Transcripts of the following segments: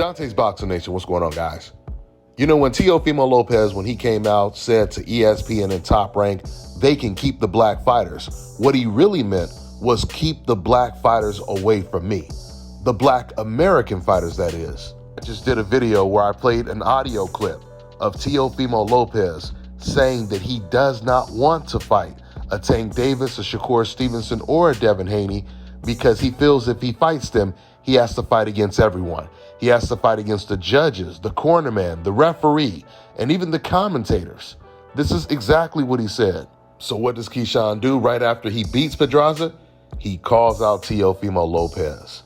Dante's Boxing Nation, what's going on, guys? You know, when Teofimo Lopez, when he came out, said to ESPN and Top Rank, they can keep the black fighters, what he really meant was keep the black fighters away from me. The black American fighters, that is. I just did a video where I played an audio clip of Teofimo Lopez saying that he does not want to fight a Tank Davis, a Shakur Stevenson, or a Devin Haney because he feels if he fights them, he has to fight against everyone. He has to fight against the judges, the cornerman, the referee, and even the commentators. This is exactly what he said. So what does Keyshawn do right after he beats Pedraza? He calls out Teofimo Lopez.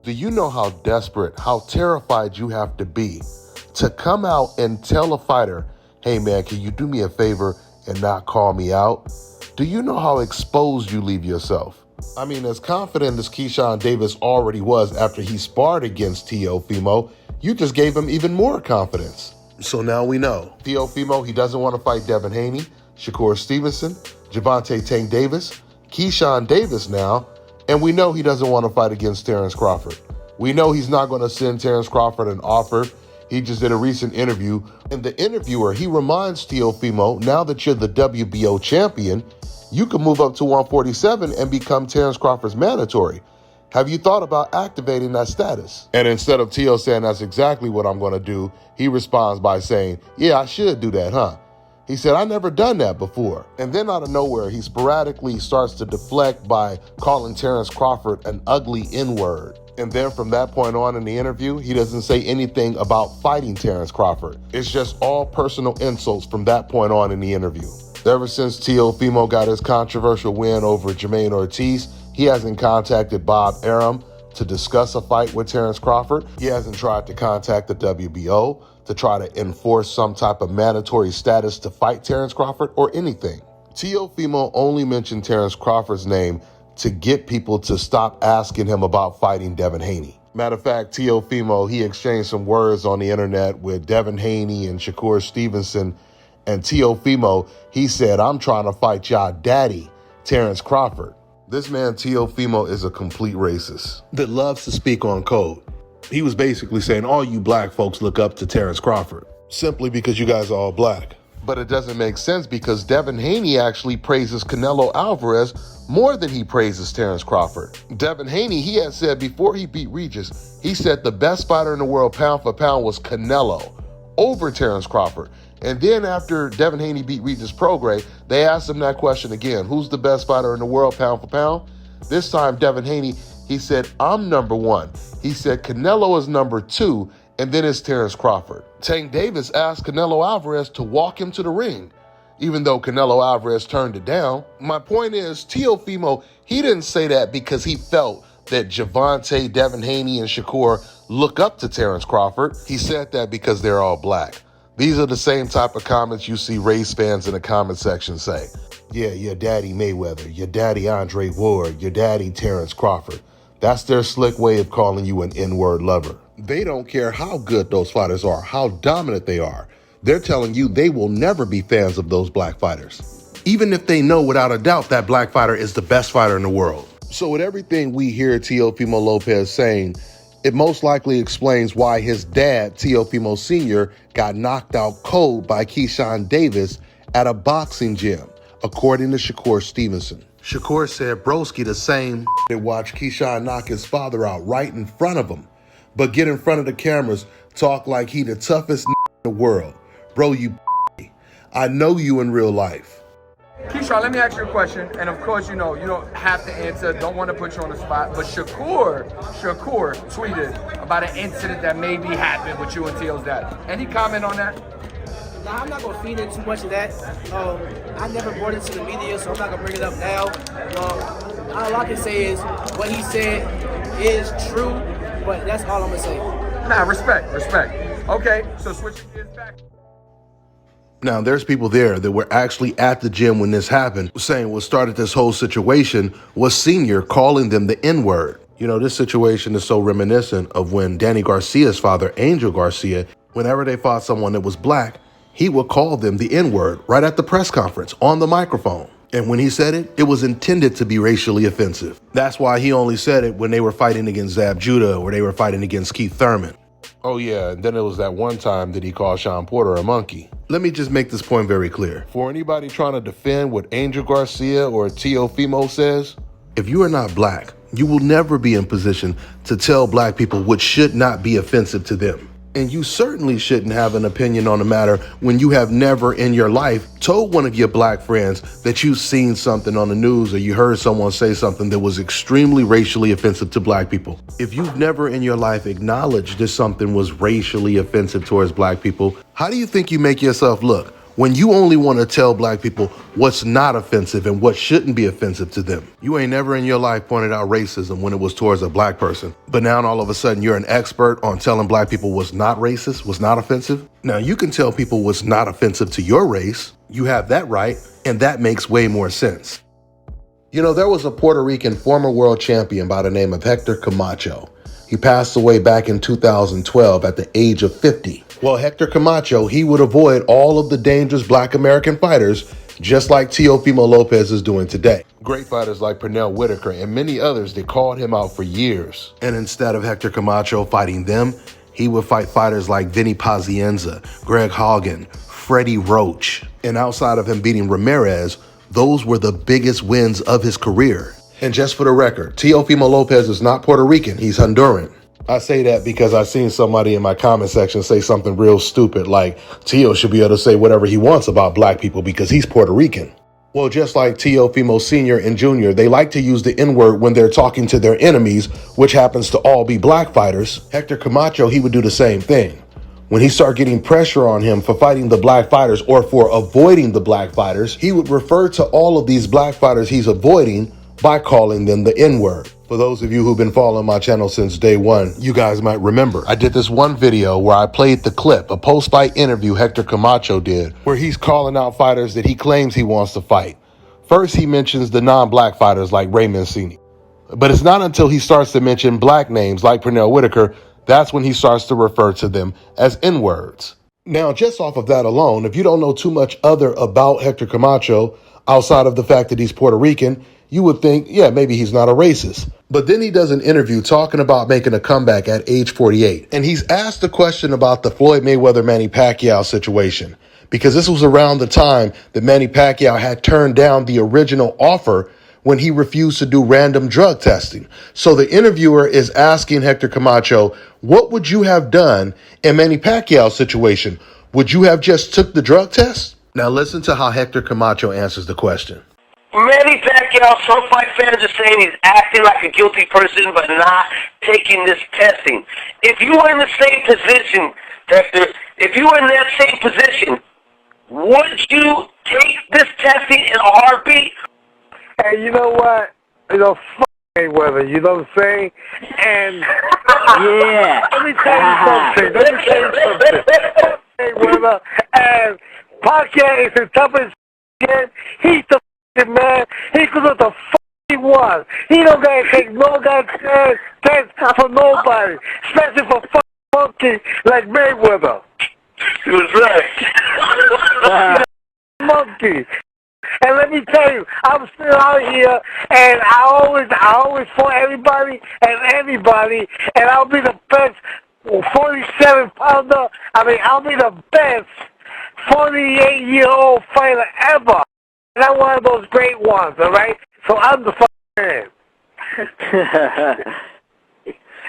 Do you know how desperate, how terrified you have to be to come out and tell a fighter, hey man, can you do me a favor and not call me out? Do you know how exposed you leave yourself? I mean, as confident as Keyshawn Davis already was after he sparred against Teofimo, you just gave him even more confidence. So now we know. Teofimo, he doesn't want to fight Devin Haney, Shakur Stevenson, Gervonta Tank Davis, Keyshawn Davis now, and we know he doesn't want to fight against Terrence Crawford. We know he's not going to send Terrence Crawford an offer. He just did a recent interview, and the interviewer, he reminds Teofimo, now that you're the WBO champion, you can move up to 147 and become Terrence Crawford's mandatory. Have you thought about activating that status? And instead of Teo saying that's exactly what I'm going to do, he responds by saying, yeah, I should do that, huh? He said, I never done that before. And then out of nowhere, he sporadically starts to deflect by calling Terrence Crawford an ugly N-word. And then from that point on in the interview, he doesn't say anything about fighting Terrence Crawford. It's just all personal insults from that point on in the interview. Ever since Teofimo got his controversial win over Jermaine Ortiz, he hasn't contacted Bob Arum to discuss a fight with Terrence Crawford. He hasn't tried to contact the WBO to try to enforce some type of mandatory status to fight Terrence Crawford or anything. Teofimo only mentioned Terrence Crawford's name to get people to stop asking him about fighting Devin Haney. Matter of fact, Teofimo, he exchanged some words on the internet with Devin Haney and Shakur Stevenson. And Teofimo, he said, I'm trying to fight y'all daddy, Terrence Crawford. This man, Teofimo, is a complete racist that loves to speak on code. He was basically saying all you black folks look up to Terrence Crawford simply because you guys are all black. But it doesn't make sense because Devin Haney actually praises Canelo Alvarez more than he praises Terrence Crawford. Devin Haney, he had said before he beat Regis, he said the best fighter in the world pound for pound was Canelo over Terrence Crawford. And then after Devin Haney beat Regis Prograis, they asked him that question again. Who's the best fighter in the world pound for pound? This time, Devin Haney, he said, I'm number one. He said Canelo is number two, and then it's Terrence Crawford. Tank Davis asked Canelo Alvarez to walk him to the ring, even though Canelo Alvarez turned it down. My point is, Teofimo, he didn't say that because he felt that Gervonta, Devin Haney, and Shakur look up to Terrence Crawford. He said that because they're all black. These are the same type of comments you see race fans in the comment section say. Yeah, your daddy Mayweather, your daddy Andre Ward, your daddy Terrence Crawford. That's their slick way of calling you an N-word lover. They don't care how good those fighters are, how dominant they are. They're telling you they will never be fans of those black fighters, even if they know without a doubt that black fighter is the best fighter in the world. So with everything we hear Teofimo Lopez saying, it most likely explains why his dad, Teofimo Sr., got knocked out cold by Keyshawn Davis at a boxing gym, according to Shakur Stevenson. Shakur said Broski the same that watched Keyshawn knock his father out right in front of him, but get in front of the cameras, talk like he the toughest in the world. Bro, you I know you in real life. Keyshawn, let me ask you a question, and of course, you know, you don't have to answer, don't want to put you on the spot, but Shakur tweeted about an incident that maybe happened with you and Teo's dad. Any comment on that? Nah, I'm not going to feed into too much of that. I never brought it to the media, so I'm not going to bring it up now. All I can say is what he said is true, but that's all I'm going to say. Nah, respect. Okay, so switching gears back. Now, there's people there that were actually at the gym when this happened, saying what started this whole situation was Senior calling them the N-word. You know, this situation is so reminiscent of when Danny Garcia's father, Angel Garcia, whenever they fought someone that was black, he would call them the N-word right at the press conference on the microphone. And when he said it, it was intended to be racially offensive. That's why he only said it when they were fighting against Zab Judah or they were fighting against Keith Thurman. Oh yeah, and then it was that one time that he called Sean Porter a monkey. Let me just make this point very clear. For anybody trying to defend what Angel Garcia or Teofimo says, if you are not black, you will never be in position to tell black people what should not be offensive to them. And you certainly shouldn't have an opinion on the matter when you have never in your life told one of your black friends that you've seen something on the news or you heard someone say something that was extremely racially offensive to black people. If you've never in your life acknowledged that something was racially offensive towards black people, how do you think you make yourself look when you only want to tell black people what's not offensive and what shouldn't be offensive to them? You ain't never in your life pointed out racism when it was towards a black person. But now all of a sudden you're an expert on telling black people what's not racist, what's not offensive. Now you can tell people what's not offensive to your race. You have that right, and that makes way more sense. You know, there was a Puerto Rican former world champion by the name of Hector Camacho. He passed away back in 2012 at the age of 50. Well, Hector Camacho, he would avoid all of the dangerous black American fighters, just like Teofimo Lopez is doing today. Great fighters like Pernell Whitaker and many others that called him out for years. And instead of Hector Camacho fighting them, he would fight fighters like Vinny Pazienza, Greg Haugen, Freddie Roach. And outside of him beating Ramirez, those were the biggest wins of his career. And just for the record, Teofimo Lopez is not Puerto Rican, he's Honduran. I say that because I seen somebody in my comment section say something real stupid like Teo should be able to say whatever he wants about black people because he's Puerto Rican. Well, just like Teofimo Sr. and Jr., they like to use the N-word when they're talking to their enemies, which happens to all be black fighters. Hector Camacho, he would do the same thing. When he started getting pressure on him for fighting the black fighters or for avoiding the black fighters, he would refer to all of these black fighters he's avoiding by calling them the N-word. For those of you who've been following my channel since day one, you guys might remember I did this one video where I played the clip, a post-fight interview Hector Camacho did, where he's calling out fighters that he claims he wants to fight. First, he mentions the non-black fighters like Ray Mancini. But it's not until he starts to mention black names like Pernell Whitaker, that's when he starts to refer to them as N-words. Now, just off of that alone, if you don't know too much other about Hector Camacho, outside of the fact that he's Puerto Rican, you would think, yeah, maybe he's not a racist. But then he does an interview talking about making a comeback at age 48. And he's asked a question about the Floyd Mayweather-Manny Pacquiao situation, because this was around the time that Manny Pacquiao had turned down the original offer when he refused to do random drug testing. So the interviewer is asking Hector Camacho, what would you have done in Manny Pacquiao's situation? Would you have just took the drug test? Now listen to how Hector Camacho answers the question. Manny Pacquiao, some fight fans are saying he's acting like a guilty person but not taking this testing. If you were in the same position, Hector, if you were in that same position, would you take this testing in a heartbeat? Hey, you know what? You know, Mayweather, you know what I'm saying? And Yeah. let me tell you something. Mayweather, and Pacquiao is the toughest shit. He's the man. He could do what the he wants. He don't gotta take no goddamn test for nobody, especially for monkey like Mayweather. He was right. Monkey. And let me tell you, I'm still out here, and I always fought everybody and anybody, and I'll be the best 47-pounder. I'll be the best 48-year-old fighter ever. And I'm one of those great ones, all right? So I'm the man.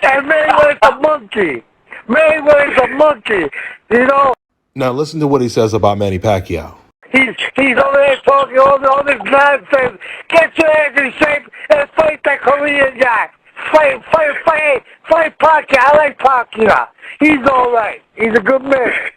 And Mayweather's a monkey. Mayweather's a monkey, you know? Now listen to what he says about Manny Pacquiao. He's over there talking all this nonsense. Get your ass in shape and fight that Korean guy. Fight Pacquiao. I like Pacquiao. He's all right. He's a good man.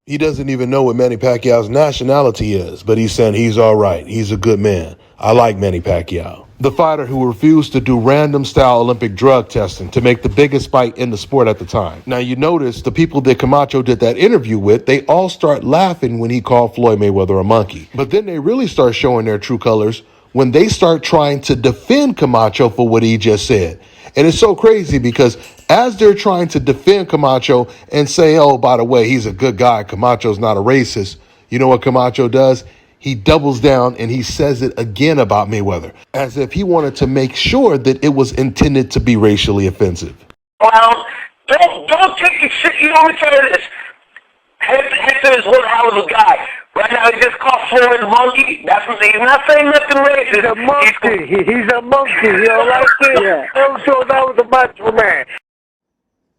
He doesn't even know what Manny Pacquiao's nationality is, but he's saying he's all right. He's a good man. I like Manny Pacquiao. The fighter who refused to do random style Olympic drug testing to make the biggest fight in the sport at the time. Now you notice the people that Camacho did that interview with, they all start laughing when he called Floyd Mayweather a monkey. But then they really start showing their true colors when they start trying to defend Camacho for what he just said. And it's so crazy because as they're trying to defend Camacho and say, oh, by the way, he's a good guy, Camacho's not a racist, you know what Camacho does? He doubles down and he says it again about Mayweather, as if he wanted to make sure that it was intended to be racially offensive. Well, Don't take the shit. You know, let me tell you this. Hector is one hell of a guy. Right now, he just called Floyd a monkey. That's what he's not saying nothing racist. He's a monkey. He's a monkey. You know, like this. Yeah. Don't show that was a macho man.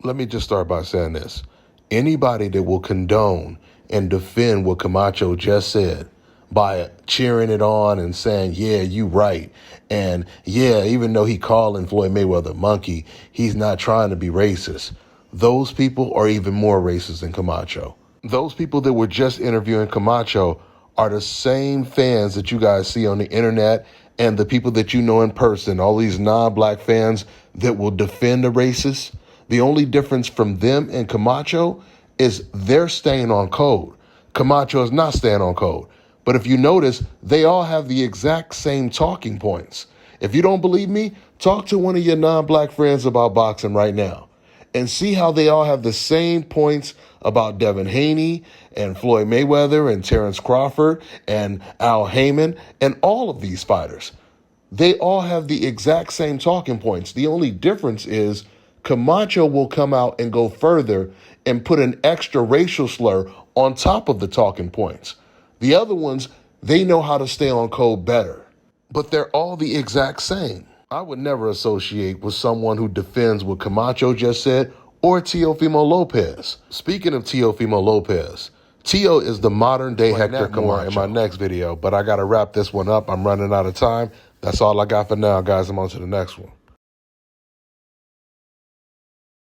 Let me just start by saying this. Anybody that will condone and defend what Camacho just said by cheering it on and saying, yeah, you right. And yeah, even though he calling Floyd Mayweather a monkey, he's not trying to be racist. Those people are even more racist than Camacho. Those people that were just interviewing Camacho are the same fans that you guys see on the internet and the people that you know in person, all these non-black fans that will defend the racist. The only difference from them and Camacho is they're staying on code. Camacho is not staying on code. But if you notice, they all have the exact same talking points. If you don't believe me, talk to one of your non-black friends about boxing right now and see how they all have the same points about Devin Haney and Floyd Mayweather and Terrence Crawford and Al Heyman and all of these fighters. They all have the exact same talking points. The only difference is Camacho will come out and go further and put an extra racial slur on top of the talking points. The other ones, they know how to stay on code better, but they're all the exact same. I would never associate with someone who defends what Camacho just said or Teofimo Lopez. Speaking of Teofimo Lopez, Teo is the modern day Hector Camacho in my next video, but I got to wrap this one up. I'm running out of time. That's all I got for now, guys. I'm on to the next one.